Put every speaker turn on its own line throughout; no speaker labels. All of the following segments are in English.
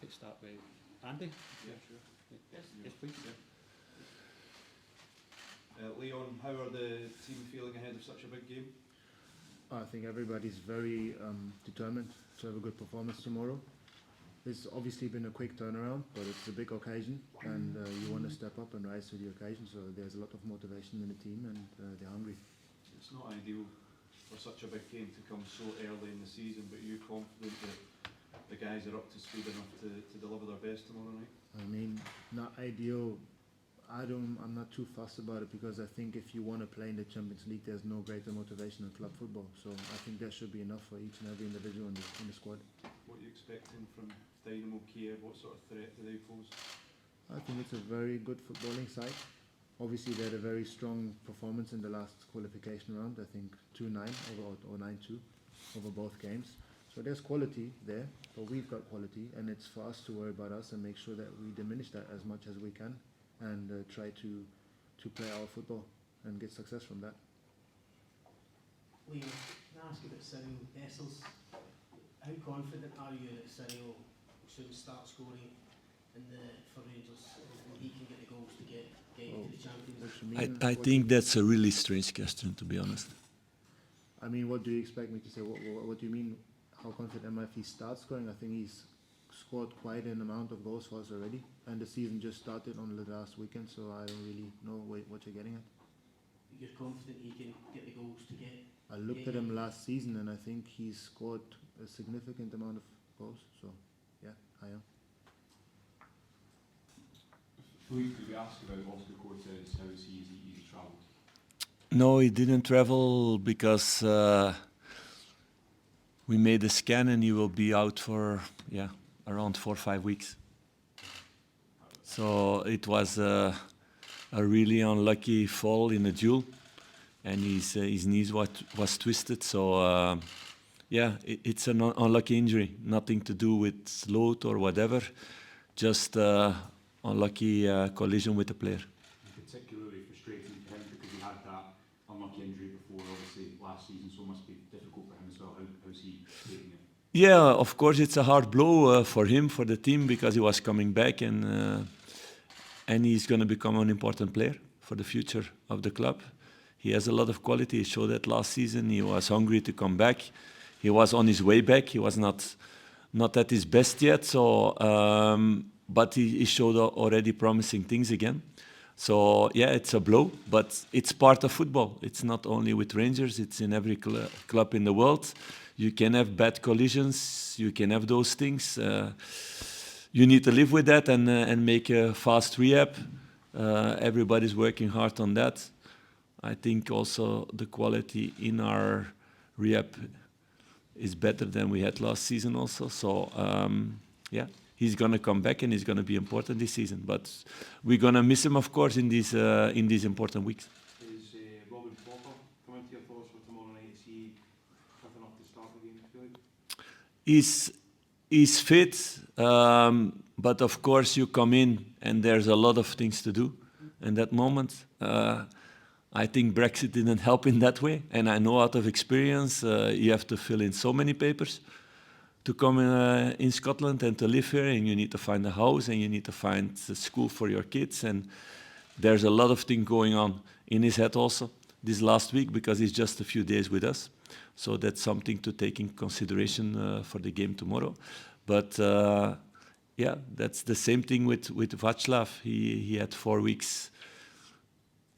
to start with Andy.
Yeah, sure.
Yes, please.
Leon, how are the team feeling ahead of such a big game?
I think everybody's very determined to have a good performance tomorrow. It's obviously been a quick turnaround, but it's a big occasion, and you want to step up and rise to the occasion. So there's a lot of motivation in the team, and they're hungry.
It's not ideal for such a big game to come so early in the season, but are you confident that the guys are up to speed enough to deliver their best tomorrow night?
I mean, not ideal. I'm not too fussed about it, because I think if you want to play in the Champions League, there's no greater motivation than club football. So I think that should be enough for each and every individual in the squad.
What are you expecting from Dynamo Kyiv? What sort of threat do they pose?
I think it's a very good footballing side. Obviously, they had a very strong performance in the last qualification round. I think 2-9 or 9-2 over both games. So there's quality there, but we've got quality, and it's for us to worry about us and make sure that we diminish that as much as we can, and try to play our football and get success from that.
Liam, can I ask about Cyril Dessers? How confident are you that Cyril will soon start scoring for Rangers, and he can get the goals to get into the Champions League?
I think that's a really strange question, to be honest.
I mean, what do you expect me to say? What do you mean? How confident am I if he starts scoring? I think he's scored quite an amount of goals for us already, and the season just started on the last weekend, so I don't really know what you're getting at.
You're confident he can get the goals to get?
I looked at him last season, and I think he scored a significant amount of goals, so yeah, I am.
Could we ask about Oscar Cortes? How is he? Is he travelled?
No, he didn't travel because we made a scan and he will be out for around 4 or 5 weeks. So it was a really unlucky fall in a duel, and his knees was twisted. So it's an unlucky injury. Nothing to do with load or whatever, just unlucky collision with the player.
Particularly frustrating for him because he had that unlucky injury before, obviously last season, so it must be difficult for him as well. How's he taking it?
Yeah, of course it's a hard blow for him, for the team, because he was coming back, and he's going to become an important player for the future of the club. He has a lot of quality. He showed that last season. He was hungry to come back. He was on his way back. He was not at his best yet. So, but he showed already promising things again. So yeah, it's a blow, but it's part of football. It's not only with Rangers. It's in every club in the world. You can have bad collisions. You can have those things. You need to live with that and make a fast rehab. Everybody's working hard on that. I think also the quality in our rehab is better than we had last season also. So he's going to come back and he's going to be important this season. But we're going to miss him, of course, in these important weeks.
Is Robin Popper coming to your thoughts for tomorrow night? Is he tough enough to start the game, do you feel?
He's fit, but of course you come in and there's a lot of things to do in that moment. I think Brexit didn't help in that way, and I know out of experience you have to fill in so many papers to come in Scotland and to live here, and you need to find a house and you need to find a school for your kids, and there's a lot of things going on in his head also this last week, because he's just a few days with us. So that's something to take in consideration for the game tomorrow. But that's the same thing with Václav. He had 4 weeks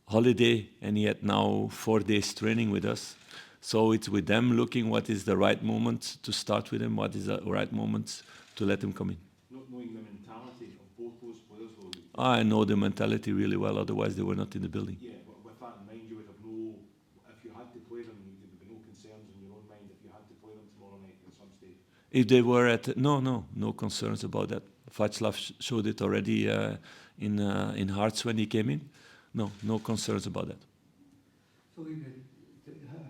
holiday, and he had now 4 days training with us. So it's with them looking what is the right moment to start with him, what is the right moment to let him come in.
Not knowing the mentality of both those players, though.
I know the mentality really well, otherwise they were not in the building.
Yeah, but with that in mind, you would have if you had to play them, there would be no concerns in your own mind if you had to play them tomorrow night at some stage.
If they were no concerns about that. Václav showed it already in Hearts when he came in. No concerns about that.
So,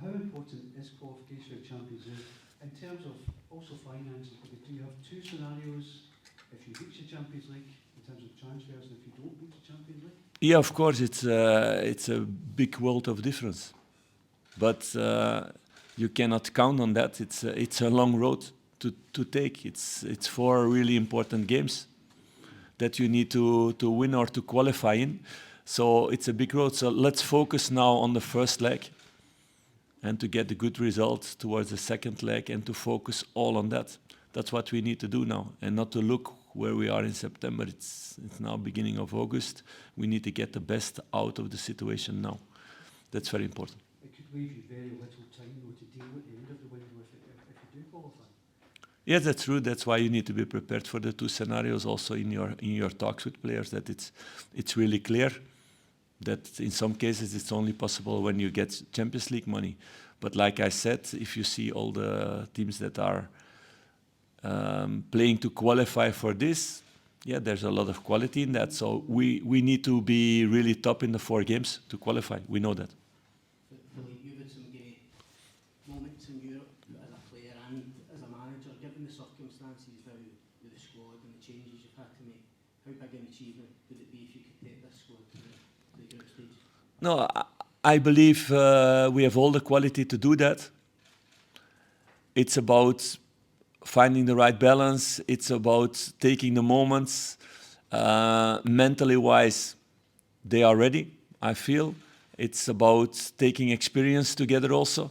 how important is qualification of Champions League in terms of also finances? Do you have 2 scenarios if you reach the Champions League in terms of transfers, and if you don't reach the Champions League?
Yeah, of course, it's a big world of difference, but you cannot count on that. It's a long road to take. It's 4 really important games that you need to win or to qualify in. So it's a big road. So let's focus now on the first leg and to get the good results towards the second leg and to focus all on that. That's what we need to do now, and not to look where we are in September. It's now beginning of August. We need to get the best out of the situation now. That's very important.
It could leave you very little time though to deal with the end of the window if you do qualify.
Yes, that's true. That's why you need to be prepared for the 2 scenarios also in your talks with players, that it's really clear that in some cases it's only possible when you get Champions League money. But like I said, if you see all the teams that are playing to qualify for this, yeah, there's a lot of quality in that. So we need to be really top in the 4 games to qualify. We know that.
Philippe, you've had some great moments in Europe as a player and as a manager. Given the circumstances now with the squad and the changes you've had to make, how big an achievement would it be if you could take this squad to the group stage?
No, I believe we have all the quality to do that. It's about finding the right balance. It's about taking the moments. Mentally wise, they are ready, I feel. It's about taking experience together also,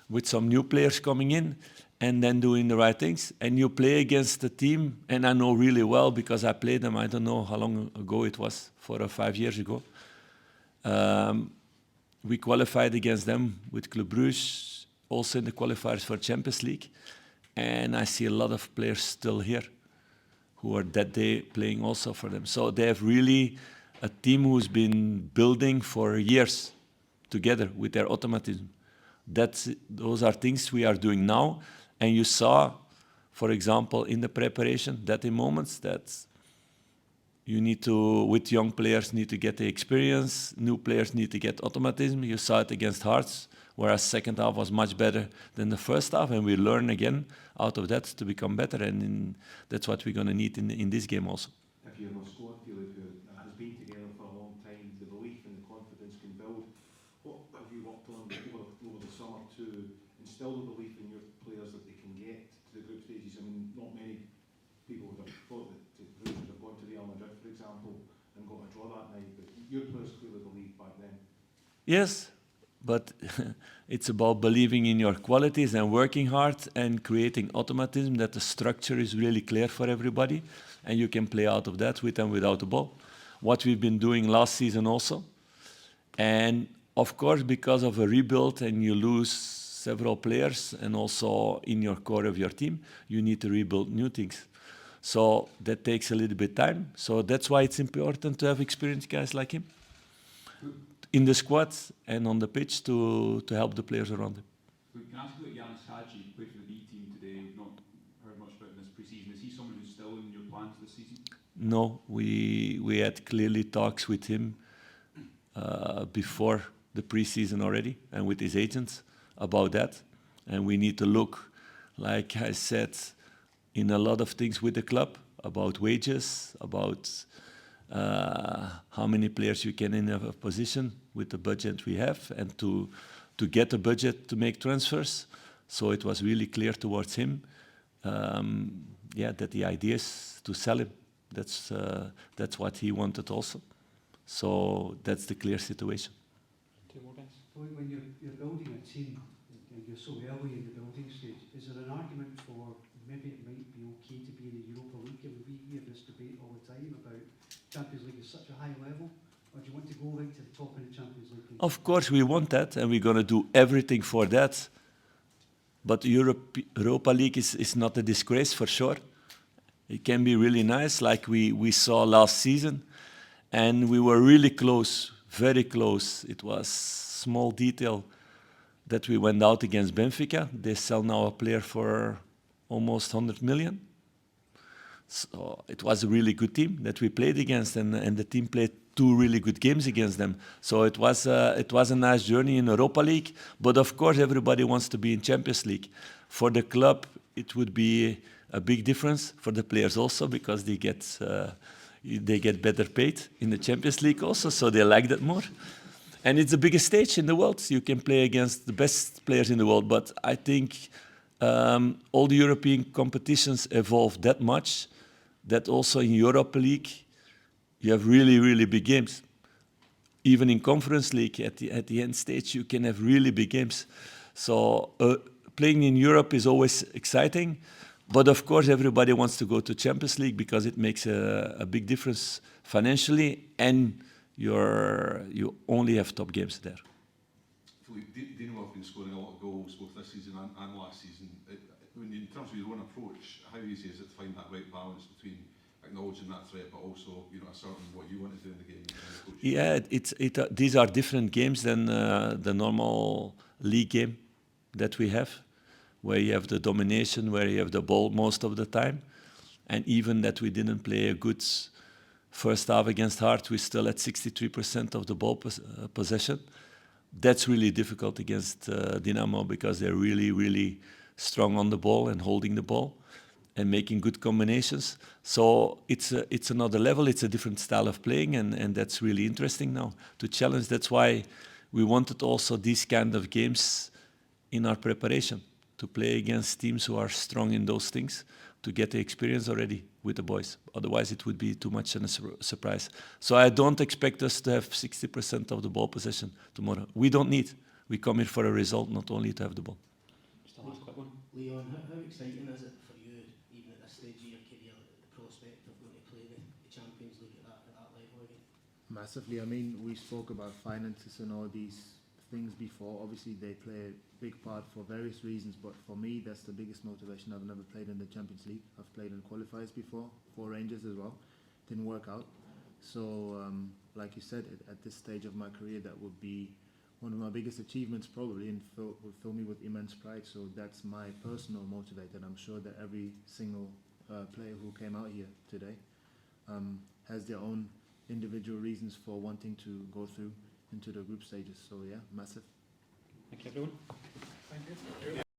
with some new players coming in, and then doing the right things. And you play against the team, and I know really well because I played them, I don't know how long ago it was, 4 or 5 years ago. We qualified against them with Club Brugge, also in the qualifiers for Champions League. And I see a lot of players still here who are that day playing also for them. So they have really a team who's been building for years together with their automatism. Those are things we are doing now. And you saw, for example, in the preparation, that in moments that you need to, with young players, need to get the experience, new players need to get automatism. You saw it against Hearts, whereas second half was much better than the first half, and we learn again out of that to become better, and that's what we're going to need in this game also.
If you have a squad, Philippe, who has been together for a long time, the belief and the confidence can build. What have you worked on over the summer to instill the belief in your players that they can get to the group stages? I mean, not many people would have thought that Bruges would have gone to Real Madrid, for example, and got a draw that night, but your players clearly believed back then.
Yes, but it's about believing in your qualities and working hard and creating automatism, that the structure is really clear for everybody and you can play out of that with and without the ball. What we've been doing last season also. And of course, because of a rebuild and you lose several players and also in your core of your team, you need to rebuild new things. So that takes a little bit time. So that's why it's important to have experienced guys like him in the squad and on the pitch to help the players around him.
Can I ask about Hagi? He played for the B team today. We've not heard much about him this pre-season. Is he someone who's still in your plans this season?
No, we had clearly talks with him before the pre-season already and with his agents about that. And we need to look, like I said, in a lot of things with the club, about wages, about how many players you can in a position with the budget we have, and to get a budget to make transfers. So it was really clear towards him, that the idea is to sell him. That's what he wanted also. So that's the clear situation.
2 more guys.
When you're building a team and you're so early in the building stage, is there an argument for maybe it might be okay to be in the Europa League? And we have this debate all the time about Champions League is such a high level, or do you want to go right to the top of the Champions League?
Of course we want that, and we're going to do everything for that. But Europa League is not a disgrace for sure. It can be really nice, like we saw last season. And we were really close, very close. It was small detail that we went out against Benfica. They sell now a player for almost 100 million. So it was a really good team that we played against, and the team played 2 really good games against them. So it was a nice journey in Europa League. But of course, everybody wants to be in Champions League. For the club, it would be a big difference. For the players also, because they get better paid in the Champions League also, so they like that more. And it's the biggest stage in the world. You can play against the best players in the world. But I think all the European competitions evolve that much that also in Europa League you have really, really big games. Even in Conference League, at the end stage, you can have really big games. So playing in Europe is always exciting, but of course everybody wants to go to Champions League because it makes a big difference financially, and you only have top games there.
Dynamo have been scoring a lot of goals both this season and last season. In terms of your own approach, how easy is it to find that right balance between acknowledging that threat, but also asserting what you want to do in the game?
Yeah, these are different games than the normal league game that we have, where you have the domination, where you have the ball most of the time, and even that we didn't play a good first half against Heart, we still had 63% of the ball possession. That's really difficult against Dynamo because they're really, really strong on the ball and holding the ball and making good combinations. So it's another level, it's a different style of playing, and that's really interesting now to challenge. That's why we wanted also these kind of games in our preparation, to play against teams who are strong in those things, to get the experience already with the boys. Otherwise it would be too much a surprise. So I don't expect us to have 60% of the ball possession tomorrow. We don't need. We come here for a result, not only to have the ball.
Just a last quick one.
Leon, how exciting is it for you, even at this stage of your career, the prospect of going to play the Champions League at that level again?
Massively. I mean, we spoke about finances and all these things before. Obviously, they play a big part for various reasons, but for me, that's the biggest motivation. I've never played in the Champions League. I've played in qualifiers before, for Rangers as well. Didn't work out. So, like you said, at this stage of my career, that would be one of my biggest achievements probably, and would fill me with immense pride. So that's my personal motivator, and I'm sure that every single player who came out here today has their own individual reasons for wanting to go through into the group stages. So yeah, massive.
Thank you, everyone.
Thank you.